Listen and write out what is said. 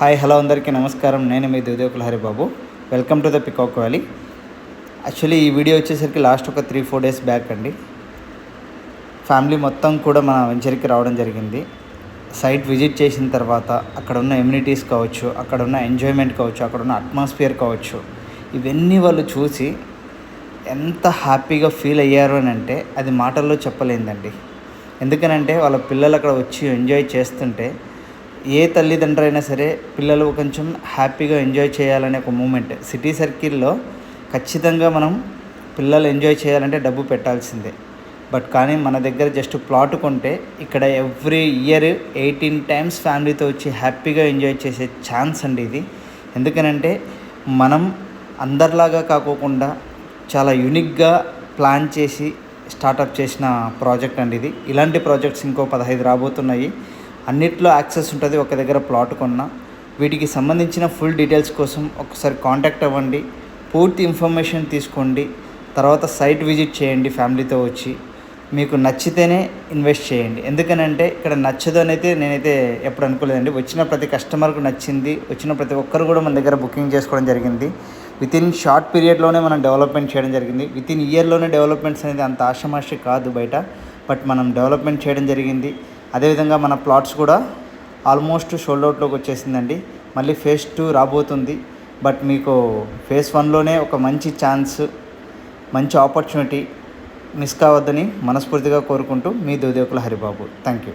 Hi hello అందరికీ నమస్కారం. నేను మీ Devadevukula Haribabu. Welcome to the peacock valley. Actually ఈ వీడియో వచ్చేసరికి లాస్ట్ ఒక 3-4 డేస్ బ్యాక్ అండి. ఫ్యామిలీ మొత్తం కూడా మన వెంచర్కి రావడం జరిగింది. సైట్ విజిట్ చేసిన తర్వాత అక్కడ ఉన్న ఎమ్యూనిటీస్ కావచ్చు, అక్కడ ఉన్న ఎంజాయ్మెంట్ కావచ్చు, అక్కడ ఉన్న అట్మాస్ఫియర్ కావచ్చు, ఇవన్నీ వాళ్ళు చూసి ఎంత హ్యాపీగా ఫీల్ అయ్యారు అని అంటే అది మాటల్లో చెప్పలేదండి. ఎందుకనంటే వాళ్ళ పిల్లలు అక్కడ వచ్చి ఎంజాయ్ చేస్తుంటే ఏ తల్లిదండ్రులు అయినా సరే పిల్లలు కొంచెం హ్యాపీగా ఎంజాయ్ చేయాలనే ఒక మూమెంట్. సిటీ సర్కిల్లో ఖచ్చితంగా మనం పిల్లలు ఎంజాయ్ చేయాలంటే డబ్బు పెట్టాల్సిందే. బట్ కానీ మన దగ్గర జస్ట్ ప్లాట్ కొంటే ఇక్కడ ఎవ్రీ ఇయర్ 18 times ఫ్యామిలీతో వచ్చి హ్యాపీగా ఎంజాయ్ చేసే ఛాన్స్ అండి ఇది. ఎందుకనంటే మనం అందరిలాగా కాకోకుండా చాలా యూనిక్గా ప్లాన్ చేసి స్టార్టప్ చేసిన ప్రాజెక్ట్ అండి ఇది. ఇలాంటి ప్రాజెక్ట్స్ ఇంకో 15 రాబోతున్నాయి. అన్నిట్లో యాక్సెస్ ఉంటుంది ఒక దగ్గర ప్లాట్ కొన్నా. వీటికి సంబంధించిన ఫుల్ డీటెయిల్స్ కోసం ఒకసారి కాంటాక్ట్ అవ్వండి, పూర్తి ఇన్ఫర్మేషన్ తీసుకోండి, తర్వాత సైట్ విజిట్ చేయండి ఫ్యామిలీతో వచ్చి. మీకు నచ్చితేనే ఇన్వెస్ట్ చేయండి. ఎందుకనంటే ఇక్కడ నచ్చదు అయితే నేనైతే ఎప్పుడు అనుకోలేదండి. వచ్చిన ప్రతి కస్టమర్కు నచ్చింది, వచ్చిన ప్రతి ఒక్కరు కూడా మన దగ్గర బుకింగ్ చేసుకోవడం జరిగింది. వితిన్ షార్ట్ పీరియడ్లోనే మనం డెవలప్మెంట్ చేయడం జరిగింది. వితిన్ ఇయర్లోనే డెవలప్మెంట్స్ అనేది అంత ఆషామాషి కాదు బయట, బట్ మనం డెవలప్మెంట్ చేయడం జరిగింది. అదేవిధంగా మన ప్లాట్స్ కూడా ఆల్మోస్ట్ షోల్డ్ అవుట్లోకి వచ్చేసిందండి. మళ్ళీ ఫేజ్ 2 రాబోతుంది. బట్ మీకు ఫేజ్ 1లోనే ఒక మంచి ఛాన్స్, మంచి ఆపర్చునిటీ మిస్ కావద్దని మనస్ఫూర్తిగా కోరుకుంటూ మీ దేవదేవుకుల హరిబాబు. Thank you.